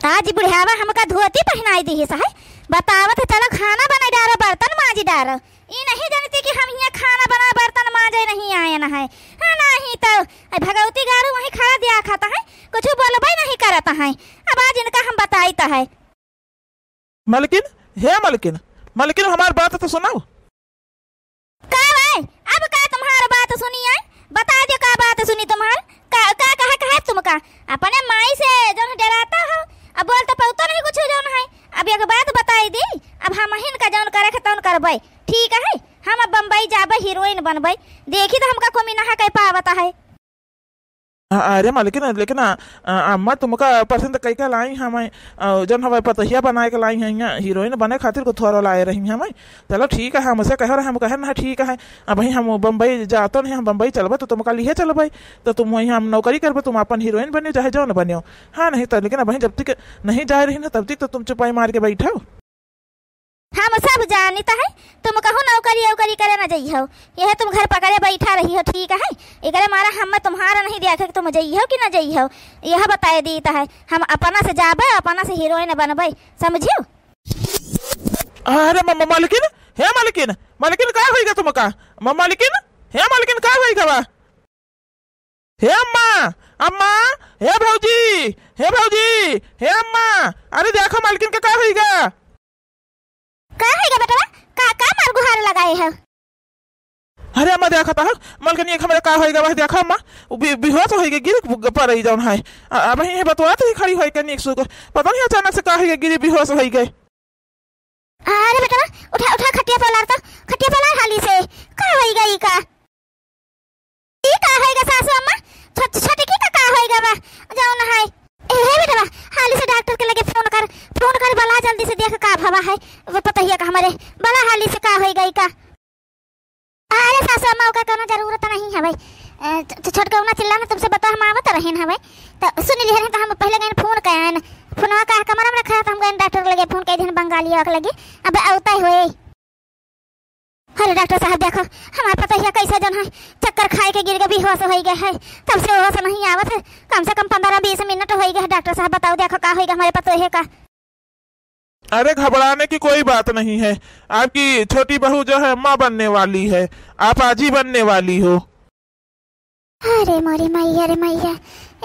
आज बुढ़ावा हमका धोती पहनाई दी है। बतावत चलो खाना बना डारो बर्तन माजी डारो। ये नहीं जानती कि हम यहाँ खाना बना बर्तन माजे नहीं आए न है। हाँ नहीं तो भगवती गारू वहीं खड़ा दिया खाता है, कुछ बोलबे नहीं करता है। अब आज इनका हम बताईता है। मलकिन हे मलकिन, मलकिन हमारी बात तो सुनाओ। का भाई अब का तुम्हारा बात सुनी है? बता दो का बात सुनी तुम्हार? का कहा तुमका अपने माई से जो डराता हो, अब बोलते पौतो नहीं कुछ जो है। अब एक बात बताई दी, अब हम हिन का जौन करे तौन करबे, ठीक है? हम अब बम्बई जाबे हीरोइन बनबे, देखी तो हमका कोमी नहा कह पावता है। अरे मलकिन लेकिन अम्मा तुमका पसंद कई का लाई हमें जन हमारे पतहिया बनाए के लाई हैं यहाँ हीरोइन बने खातिर को थोड़ा लाए रही हमें। चलो ठीक है, हमसे कह रहे हम कहे ना ठीक है। अब भाई हम बम्बई जाते नहीं, हम बम्बई चलबे तो तुमका लिए चलबे, तो तुम वहीं हम नौकरी करबे, तुम अपन हीरोइन बनियो चाहे जो न बनियो। हाँ नहीं तो लेकिन भाई जब तक नहीं जा रही ना तब तक तो तुम चुपाई मार के बैठो। हम सब जानता है, तुम कहो नौकरी वौकरी करे ना जइहो, यह तुम घर पकड़े बैठा रही हो, ठीक है? एकरे मारा हम तुम्हारा नहीं देखे कि तुम जइहो कि ना जइहो, यह बताए देता है। हम अपना से जाबे, अपना से हीरोइन बनबे, समझियो? अरे मलकिन हे मलकिन, मलकिन का होइगा तुमका? मलकिन हे मलकिन का होइगा? हे अम्मा, अम्मा हे भौजी, हे भौजी, हे अम्मा, अरे देखो मलकिन का होइगा? का है बेटा? का मार गुहार लगाए है? अरे अम्मा देखा था मलकिन एक हमारे का होएगा वह देखा अम्मा बेहोश हो गई गिर पर रही जाऊन है। अब ये बतवाते ही खड़ी होए कनी एक पता नहीं अचानक से का है गिरी बेहोश हो गई। अरे बेटा उठा उठा खटिया पे लार, तो खटिया पे लार हाली से का होएगा? ई का होएगा सासू अम्मा? छोटे की का होएगा बा जाऊन है? ए बेटा हाली से डॉक्टर के लगे फोन कर बला जल्दी से देख का भवा है, वो पता ही है का हमारे बला हाली से का होएगा ई का। अरे सासू अम्मा का कोनो जरूरत नहीं है भाई, छोटका ना चिल्लाना, तुमसे बता हम आवत रहे ना भाई। तो सुन लिए तो हम पहले गए फोन कयन, फोनवा का कमरा में रखा था, हम गए डॉक्टर लगे फोन कई दिन बंगाली के लगे अब आवता ही होए। अरे डॉक्टर साहब देखो हमारे पता ही कैसा जन है, चक्कर खाए के गिर के बेहोश हो गए है, तब से होश नहीं आवत है, कम से कम 15-20 मिनट हो गए। डॉक्टर साहब बताओ देखो का होएगा हमारे पता है का? अरे घबराने की कोई बात नहीं है, आपकी छोटी बहू जो है अम्मा बनने वाली है, आप आजी बनने वाली हो। अरे मोरी मैया रे मैया,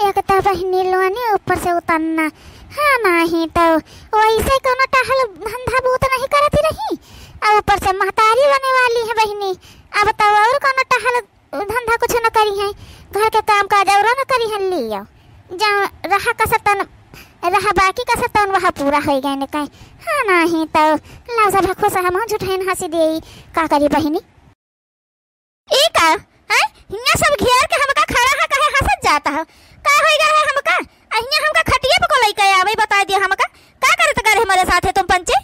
एक तो बहनी लोनी ऊपर से उतरना, हाँ नहीं तो वैसे कोनो टहल धंधा बूत नहीं करती रही, और ऊपर से महतारी बने वाली है बहनी। अब तो और कोनो टहल धंधा कुछ न करी है, घर के काम काज और न करी है, लियो जहाँ रहा कसतन रहा बाकी कसतन वह पूरा हो गए न कहीं। हाँ नहीं तो लाजा भखो से हम झूठन हंसी दे का करी बहनी। ई का है हिया सब घेर के हमका खड़ा है कहे हंसत जाता है, का होइगा है हमका? अहिया हमका खटिया पे को लइका आवे, बता दियो हमका का करत करे हमारे साथे तुम पंचे?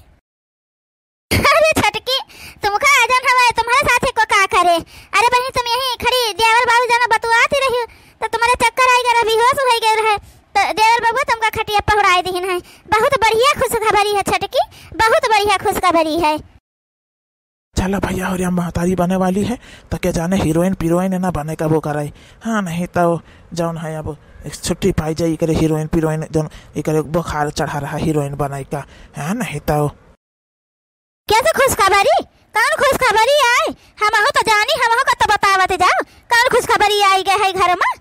अरे छटकी तुमका आजन हवा तुम्हारे साथे को का करे? अरे बहनी तुम यहीं खड़ी देवर बाबू जाना बतवाती रही तो तुम्हारे चक्कर आई गए, बेहोश हो गए रहे, तो देवर बाबू तुमका खटिया पहुराई दीन है। बहुत बढ़िया खुशखबरी है छटकी, बहुत बढ़िया खुशखबरी है। चलो भैया और यहाँ महतारी बने वाली है तो क्या जाने हीरोइन पीरोइन ना बने का वो कराई। हाँ नहीं तो जौन है अब छुट्टी पाई जाए करे हीरोइन पीरोइन जौन करे बुखार चढ़ा रहा हीरोइन बनाई का। हाँ नहीं तो कैसे खुशखबरी? कौन खुशखबरी आई? हम हो तो जानी, हम हो तो बतावत जाओ कौन खुशखबरी आई गए है घर में?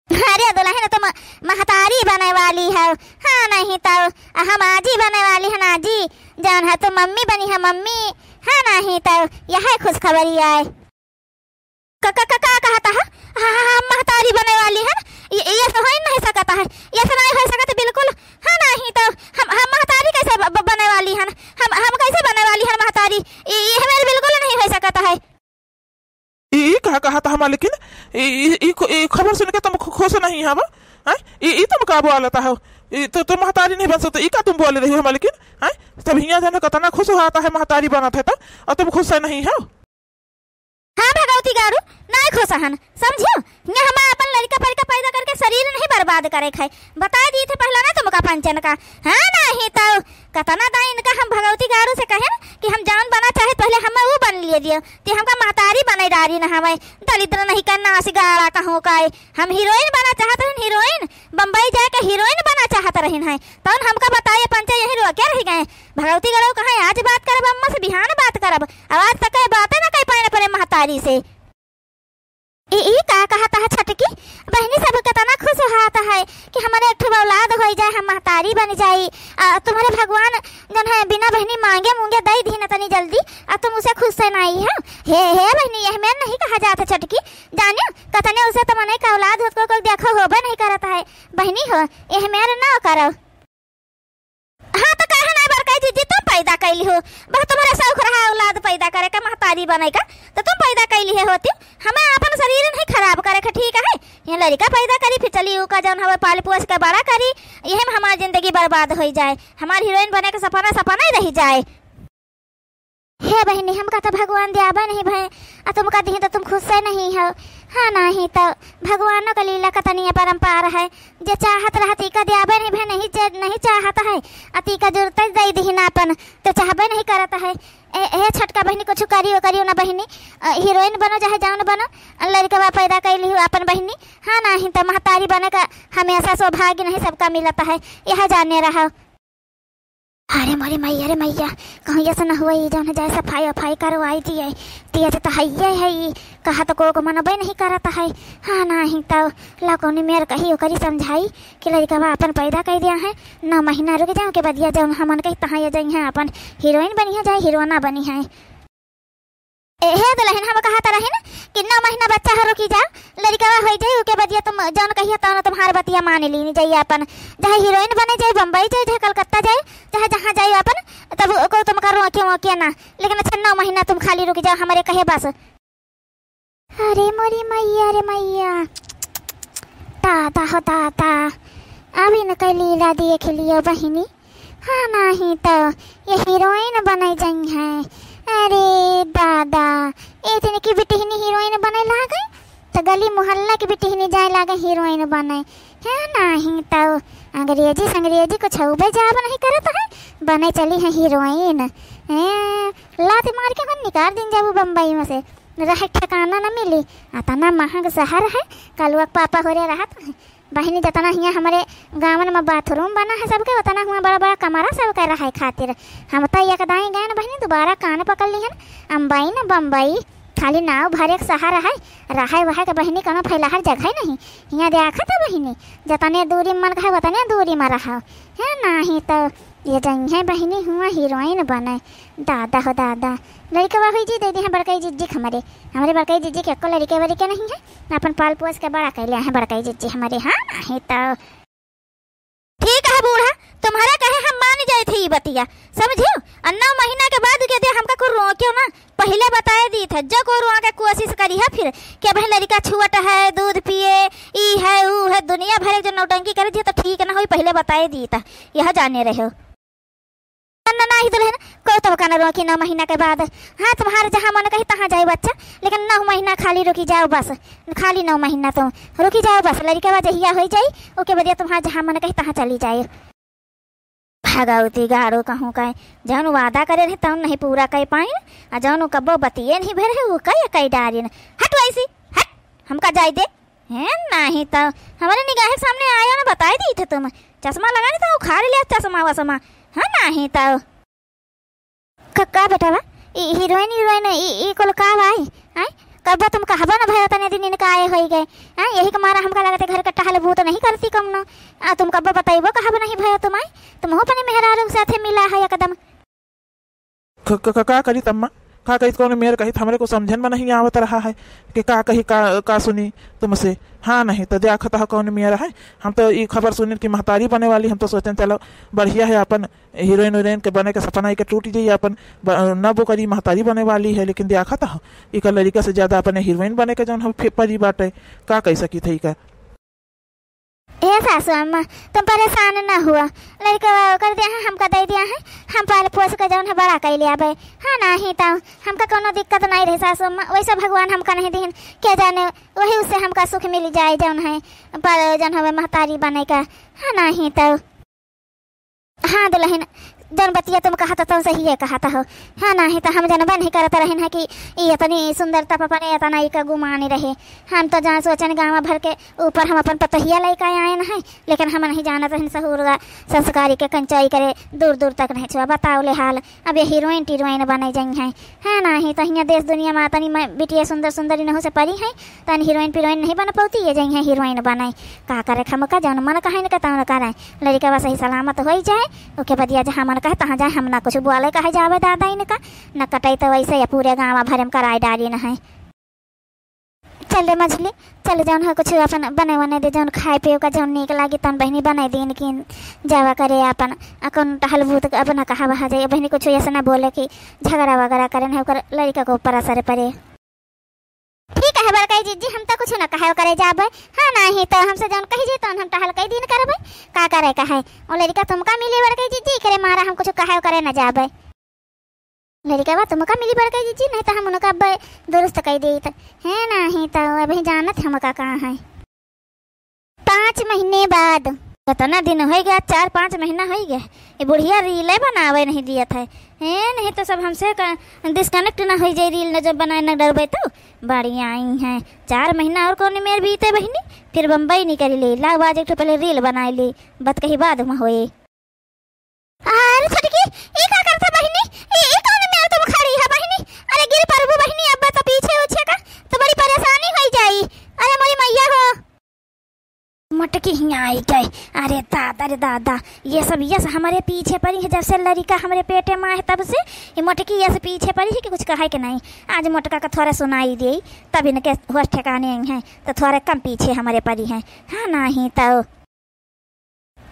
अरे दुल्हन तुम महतारी बने वाली है, हाँ नहीं तो हम आजी बने वाली है, आजी जौन है तुम मम्मी बनी है मम्मी, हाँ नहीं तो यह खुशखबरी आए। कहता है हम महतारी बने वाली है, ये तो हो नहीं सकता है, ये तो नहीं हो सकता बिल्कुल। हाँ नहीं तो हम महतारी कैसे बने वाली है, हम कैसे बने वाली है महतारी? ये हमारे बिल्कुल नहीं हो सकता है। ये कहा था हमारे, लेकिन खबर सुन के तुम खुश नहीं है? ये तुम का बोलता हो? तो तुम महतारी नहीं बन सकते, ये का तुम बोल रही हो हमारे? लेकिन तब यहाँ जाने कितना खुश होता है महतारी बना था तो, और तुम खुश नहीं हो? हाँ भगवती गारू नहीं खुश हन, समझियो ये हम अपन लड़का पैदा पैदा करके शरीर नहीं बर्बाद करे खाए, बता दी थे पहला ना तुमका पंचन का। हाँ नहीं तो कतना दाई इनका हम भगवती गारू से कहे कि हम जान बना चाहे पहले हम वो बन लिए दियो कि हमका महतारी बने डारी ना हमें दलिद्र नहीं करना सिगाड़ा कहूँ का हम हीरोइन बना चाहते हैं। हीरोइन बम्बई जाके हीरोइन बना चाहते रही है तो हमका बताइए पंचा यही रो क्या रह गए भगवती गारू कहा आज बात करब अम्मा से बिहान बात करब आवाज तक बातें ना कह पाए पड़े महतारी से। ई का कहता है छटकी बहनी सब कितना खुश होता है कि हमारे एक औलाद हो जाए हम महतारी बन जाई तुम्हारे भगवान जन है बिना बहनी मांगे मूंगे दई दी न तनी जल्दी तुम उसे खुश से नहीं है हे बहनी यह मैं नहीं कहा जाता छटकी जानियो कतने उसे तो मने का औलाद हो को देखो होबे नहीं करता है बहनी हो यह मेरे ना करो। हाँ तो कहे ना बरकाई जीजी तुम पैदा कैली हो बस तुम्हारा शौक रहा औलाद पैदा करे का महतारी बने का तो तुम पैदा कैली है होती हमें अपन शरीर नहीं खराब करे का ठीक है ये लड़का पैदा करी फिर चली का जौन हवे पाल पोस के बड़ा करी यही में हमारी जिंदगी बर्बाद हो जाए हमारी हीरोइन बने के सपना सपना ही रह जाए। हे बहनी हमका तो भगवान दियाबा नहीं भय तुम का दी तो तुम खुश से नहीं हो। हाँ नहीं तो भगवानों का लीला कतनीय परम्पार है जे चाहत रहा तीका दियाबे नहीं भय नहीं चाहता है अतीका जरूरत दई दीनापन तो चाहबे नहीं करता है। ए छटका बहनी कुछ करियो ना बहनी हीरोइन बनो चाहे जान बनो लड़का पैदा कैली हो अपन बहनी। हाँ नहीं तो महतारी बने का हमेशा सौभाग्य नहीं सबका मिलता है यह जाने रहा। अरे मैया कहीं ऐसा न हुआ जौन जाए सफाई वफाई करवाई दिए दिया तो है कहा तो को मनबे नहीं करता है। हाँ नहीं तो लकोनी मेर कही करी समझाई कि लड़का अपन पैदा कर दिया है 9 महीना रुक जाओ के बदिया जौन हमन कही तहाँ जाई है अपन हीरोइन बनी है जाए हीरोना बनी है। हे दुल्हन हम कहा रहे ना कि 9 महीना बच्चा है रुकी जाओ लड़का हो जाए उके बदिया तुम जौन कहिए तो तुम्हारे बतिया मान ली जाइए अपन चाहे हीरोइन बने जाए बम्बई जाए चाहे कलकत्ता जाए चाहे जहाँ जाए अपन तब को तुम करो रोके ना लेकिन अच्छा 9 महीना तुम खाली रुक जाओ हमारे कहे बस। अरे मोरी मैया रे मैया दादा हो दादा अभी न कई लीला दिए खिलियो बहिनी। हाँ नहीं तो ये हीरोइन बने जाई है। अरे दादा इतने की बिटिहनी हीरोइन बने लागे तो गली मोहल्ला की बिटिहनी जाए लागे हीरोइन बने है नहीं तो अंग्रेजी कुछ छुबे जाब नहीं करता है बने चली है हीरोइन लात मार के हम निकाल दिन जाबू बम्बई में से रह ठिकाना न मिली इतना महंग शहर है कलुआ पापा हो रहे रहा बहनी जितना हियाँ हमारे गाँव में बाथरूम बना है सबके उतना हुआ बड़ा बड़ा कमरा सब कर रहा है खातिर हम तो एकदम गए ना बहनी दोबारा कान पकड़ ली है अम्बई न बम्बई खाली नाव भरे के सहारा है रहा वह के बहनी कनो फैलाहर जगह नहीं यहाँ देखा था बहनी जितने दूरी मन का उतने दूरी में रहा है नहीं तो ये जंग है बहनी हुआ हीरोइन बने दादा हो दादा लड़के हुई जी दे दी है बड़कई जीजी हमारे बड़कई जीजी के अक्को लड़के वड़के नहीं है अपन पाल पोस के बड़ा कैलिया है बड़कई जीजी हमारे। हाँ नहीं तो ठीक है बूढ़ा तुम्हारा कहे हम मान जाए थे बतिया समझियो 9 महीना के बाद के दे हमका को रोक्यो ना पहले बताए दी था जो को रोआ के कोशिश करी है फिर के भाई लड़का छुअट है दूध पिए ई है ऊ है दुनिया भर जो नौटंकी करे तो ठीक ना हो पहले बताए दी था यह जाने रहे हो ना ही दुल्हन कोई तो कहना रोकी 9 महीना के बाद। हाँ तुम्हारे जहाँ मन कही तहाँ जाए बच्चा लेकिन 9 महीना खाली रुकी जाओ बस खाली 9 महीना तुम रुकी जाओ बस लड़के बाद जहिया हो जाए ओके बदिया तुम्हारे जहाँ मन कही तहाँ चली जाए। भगवती गाड़ो कहूँ कहे जौन वादा करे रहे तौन नहीं पूरा कह पाए जौन कब्बो बतिए नहीं भर है वो कई डारी न हट वैसी हट हमका जाए दे है नहीं तो हमारे निगाह के सामने आया ना बताए दी थे तुम चश्मा लगाने तो उखाड़ लिया चश्मा वसमा। हाँ नहीं तो का बेटा हीरोइन ई कोल का भाई हैं कब तुम कहबा ना भय तने दिन इनका आए होई गए हैं यही के मारा हमका लगते घर कट्टा हाल भूत नहीं करती कम न तुम कब बताइबो कहब नहीं भय तुम हो अपने मेहरारू साथे मिला है एकदम का करी तम्मा का कही कौन मेयर कही हमरे को समझन में नहीं आवत रहा है कि का कही का सुनी तुमसे। हाँ नहीं तो देखता है कौन मेयर है हम तो ये खबर सुनी कि महतारी बने वाली हम तो सोचते चलो बढ़िया है अपन हीरोइन वीरोइन के बने के सपना के टूट जाइए अपन न वो करी महतारी बने वाली है लेकिन देखता है एक लड़का से ज्यादा अपने हीरोइन बने के जौन हम परी बाटे का कह सकी थी का। हे सासू अम्मा तुम परेशान ना हुआ लड़का कर दिया है हमका दे दिया है हम पाल पोस के जौन है बड़ा कर लिया भाई। हाँ नहीं तो हमका कोनो दिक्कत नहीं रही सासू अम्मा वैसा भगवान हमका नहीं दिन क्या जाने वही उससे हमका सुख मिल जाए जौन है पर जौन हमें महतारी बने का। हाँ नहीं तो हाँ दुल्हन जन बतिया तुम कहा तो सही है कहा हो। हाँ नहीं तो हम जनबा नहीं करता रहे है कि ये इतनी सुंदरता पपने इतना ही का गुमानी रहे। हम तो जहाँ सोचन गाँव भर के ऊपर हम अपन पतहिया लेकर आए न है, लेकिन हम नहीं जानत रहे सहूरगा संस्कारी के कंचाई करे दूर दूर तक नहीं छुआ। बताओ ले हाल अब ये हीरोइन टीरोइन बने जाई हैं। हाँ नहीं तो यहाँ देश दुनिया में तनी बिटिया सुंदर सुंदरी न हो से परी है तन हीरोइन पीरोइन नहीं बन पाती ये जाई हैं हीरोइन बनाए का करे हम का जौन मन कहे न कहता न करे लड़का बस सही सलामत हो जाए ओके बदिया जहाँ मन कहे तहाँ जाए। हम ना कुछ बोले कहे जावे दादा इनका न कटाई तो वैसे या पूरे गाँव भर में कराई डाली न है। चल रे मछली चल जौन है कुछ अपन बने बने दे जौन खाए पियो का जौन नीक लागी तन बहनी बनाई दिन की जावा करे अपन अकन टहल भूत अब न कहा बहा जाए बहनी कुछ ऐसा ना बोले कि झगड़ा वगैरह करे न होकर लड़का को ऊपर असर पड़े। ठीक है बड़काई जीजी हम तो कुछ न कहे करे जाबे। हाँ नहीं तो हमसे जौन कही जे तौन हम टहल कई दिन करबे का करे कहे ओ लड़का तुमका मिली बड़काई जीजी करे मारा हम कुछ कहे करे न जाबे। लड़का बा तुमका मिली बड़काई जीजी नहीं तो हम उनका दुरुस्त कई दी है नहीं तो अभी जानत हमका कहाँ है। 5 महीने बाद कितना दिन हो गया 4-5 महीना हो गया ये बुढ़िया रीले बनावे नहीं दिया था है नहीं तो सब हमसे डिस्कनेक्ट ना हो जाए रील न जब बनाए न डरबे तो बड़ी आई हैं 4 महीना और कौन मेरे बीते बहनी फिर बम्बई नहीं करी ली लाग बाज एक पहले रील बनाए ली बत कही बाद में होए। अरे छटकी ये क्या करता बहनी ये कौन मेरे तुम खड़ी है बहनी अरे गिर परबू बहनी अब तो पीछे उछे का तो बड़ी परेशानी हो जाई। अरे मोरी मैया हो मटकी ही आई गए। अरे दादा ये सब हमारे पीछे पड़ी है जब से लड़का हमारे पेटे में है तब से ये मटकी ये से पीछे पड़ी है कि कुछ कहा कि नहीं। आज मटका का थोड़ा सुनाई दी तब इनके होश ठिकाने हैं तो थोड़ा कम पीछे हमारे पड़ी हैं। हाँ नहीं तो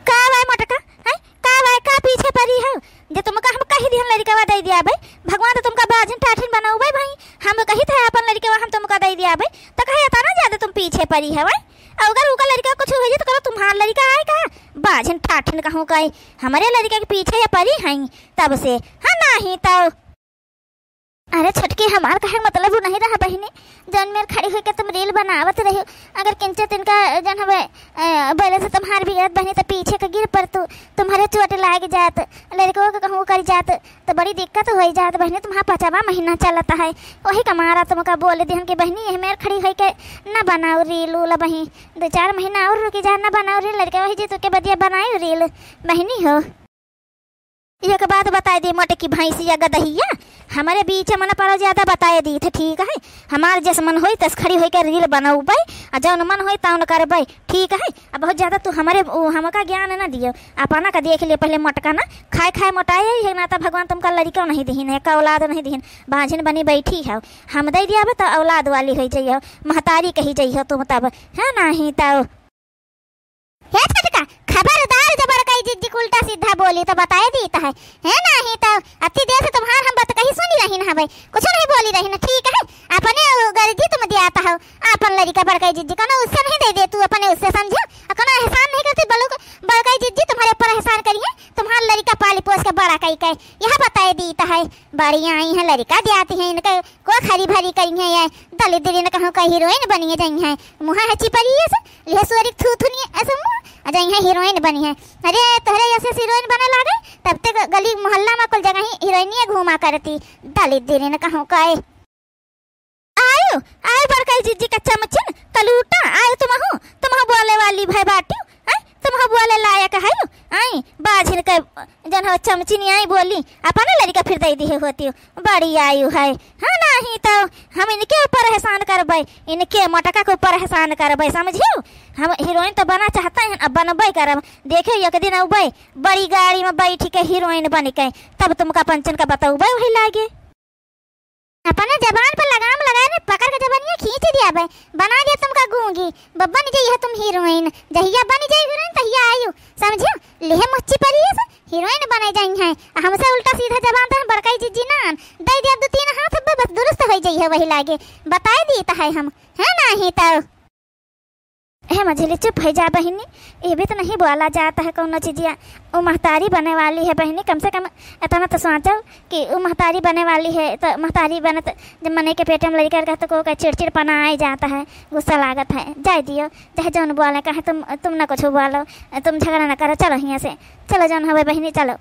का भाई मटका है का भाई का पीछे पड़ी है जो तुमका हम कही दी लड़का दे दिया भाई भगवान तो तुमका बाजिन टाठिन बनाऊ भाई हम कही था अपन लड़का हम तुमका दे दिया भाई तो कहे था ना ज्यादा तुम पीछे पड़ी है भाई अगर उनका लड़का कुछ हो जाए तो करो तुम्हारा लड़का आए का बाजन ठाठन कहूँ का हमारे लड़का के पीछे या परी हैं तब से। हाँ नहीं तो अरे छटके हमार कहे मतलब नहीं रहा बहनी जन मेरे खड़ी हुई के तुम रील बनावत रहे अगर किंचे तिनका जन हवे बोले से तुम्हारी भी बहनी तो पीछे का गिर पर तुम्हारे चोट लाग जात लड़कों का कहूँ कर जात तो बड़ी दिक्कत हो जात बहनी तुम्हारा 5वां महीना चलता है वही कमारा तुमका बोले दी कि बहनी ये मेरे खड़ी हुई के न बनाओ रील उला बही 2-4 महीना और रुकी जा न बनाओ रील लड़के वही जी तो के बदिया बनाई रील बहनी हो। एक बात बताए दी मोटे की भैंसी या गदहिया हमारे बीच मन पर ज्यादा बताए दी थे ठीक है हमारे जैसे मन होई तस खड़ी होई के रील बनाऊ भाई और जौन मन होई तौन कर भाई ठीक है। अब बहुत ज्यादा तू हमारे हमका ज्ञान ना दियो अपना का देख लिए पहले मोटका ना खाए मोटाए ही है ना तो भगवान तुमका लड़का नहीं दीन है का औलाद नहीं दीन बाझिन बनी बैठी है हम दे दिया तो औलाद वाली हो जाइए महतारी कही जाइए तुम तब है नहीं तो खबरदार जबरकाई जिज्जी उल्टा सीधा बोली तो बताए दी है नहीं तो अति देर से तुम्हार हम बात कहीं सुनी रही ना भाई कुछ नहीं बोली रही ना ठीक है अपने गर्जी तुम दिया हो अपन लड़का बड़काई जिज्जी का उससे नहीं दे दे तू अपने उससे समझो अपना एहसान नहीं करती बड़काई जिज्जी तुम्हारे ऊपर एहसान करिए तुम्हारा लड़का पाली पोस के बड़ा कई के यह बताए दी है बड़ी आई है लड़का दियाती है इनका को खरी भरी करी है दलित दिली ने कहूँ का हीरोइन बनी है जई है मुहा है चिपरी है सोरी थू थुनी ऐसे मुँह जई है हीरोइन बनी है। अरे तोहरे ऐसे हीरोइन बने लागे तब तक गली मोहल्ला में कुल जगह ही हीरोइनिया घूमा करती दलित दिली ने कहूँ का आयो आयो बड़काई जिज्जी का चमचन कलूटा आयो तुम बोले वाली भाई बाटी तुम बोले लायक है आई बाझिन के जन हो चमचिनी आई बोली अपने लड़का फिर दे दी होती बड़ी आयु है। हाँ नहीं तो हम इनके ऊपर एहसान करबे इनके मटका के ऊपर एहसान करबे समझियो हम हीरोइन तो बना चाहते हैं अब बनबे करब देखियो एक दिन अबे बड़ी गाड़ी में बैठ के हीरोइन बन के तब तुमका पंचन का बताऊबे वही लागे अपने जबान पर लगाम लगाने पकड़ के जबानिया खींच दिया भाई बना दिया तुमका गूंगी बब्बा नहीं जाइए तुम हीरोइन जहिया बनी जाए हीरोइन तहिया आयु समझियो लेहे मुच्ची परी है हीरोइन बने जाई हैं हमसे उल्टा सीधा जबान तो बड़काई जिज्जी नान दे दिया 2-3 हाथ बस दुरुस्त हो जाइए वही लागे बताए दी है हम है नहीं तो है मझली चुप है जा बहनी ये भी तो नहीं बोला जाता है कौन चीजिया वो महतारी बने वाली है बहनी कम से कम इतना तो सोचो कि वो महतारी बने वाली है तो महतारी बने तो जब मने के पेट में लड़का का तो को चिड़चिड़ पना आ जाता है गुस्सा लागत है जाए दियो चाहे जौन बोले कहे तुम ना कुछ बोलो तुम झगड़ा ना करो चलो यहाँ से चलो जौन हवे बहनी चलो।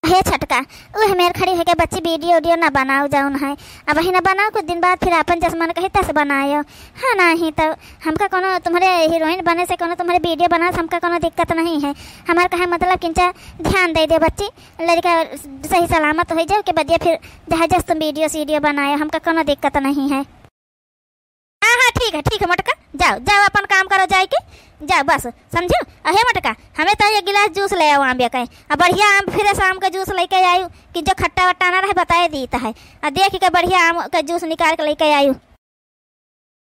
हे छटका वह मेरे खड़ी है के बच्ची वीडियो ना बनाओ जाऊन है अब ही ना बनाओ कुछ दिन बाद फिर अपन जैसे मन कही तस बनायो। हाँ नहीं तो हमका कोनो तुम्हारे हीरोइन बने से कोनो तुम्हारे वीडियो बना से हमका कोनो दिक्कत नहीं है। हमारे कहा मतलब किंचा ध्यान दे दे बच्ची लड़का सही सलामत हो जाओ के बदिया फिर जहाँ जस तुम वीडियो बनायो हमका कोनो दिक्कत नहीं है। हाँ हाँ ठीक है मटका जाओ जाओ अपन काम करो जाए के जाओ बस समझो। अहे मटका हमें तो एक गिलास जूस ले आओ आम का अब बढ़िया आम फिर शाम का जूस लेके आयु कि जो खट्टा वट्टा ना रहे बताए दीता है और देख के बढ़िया आम का जूस निकाल के लेके आयु।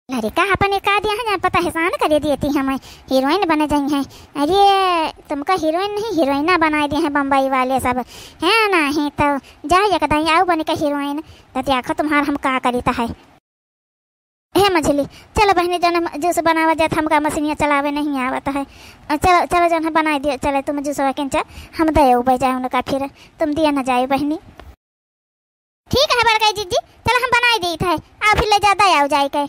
लड़का अपन एक आदि यहाँ पता एहसान कर दिए थी हमें हीरोइन बने जाई हैं। अरे तुमका हीरोइन नहीं हीरोइना बना दिए हैं बम्बई वाले सब है नहीं तो जाओ एकदम आओ बने का हीरोइन तो देखो तुम्हारा हम का करीता है। हे मछली चलो बहनी जन जूस बनावा जाता हमका मशीनिया चलावे नहीं आवता है। चलो चलो जन बना दियो चले तुम जूस किंचा हम दे उबे जाए उनका फिर तुम दिया न जाए बहनी। ठीक है बड़का जीजी चलो हम बनाई दी था आप फिर ले ज्यादा आओ जाए के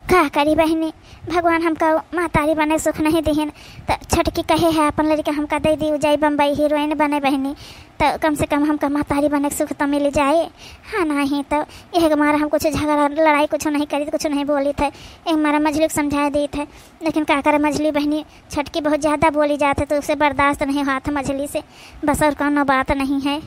का करी बहनी भगवान हमका मातारी बने सुख नहीं दिहन तो छटकी कहे है अपन लड़का हमका दे दी जाए बम्बई हीरोइन बने बहनी तो कम से कम हमका मातारी बने सुख तो मिल जाए। हाँ नहीं तो यह हमारा हम कुछ झगड़ा लड़ाई कुछ नहीं करी कुछ नहीं बोली थे एक हमारा मछली को समझा दी थे लेकिन का करे मछली बहनी छटकी बहुत ज़्यादा बोली जाते तो उसे बर्दाश्त नहीं हुआ था मछली से बस और कोनो बात नहीं है।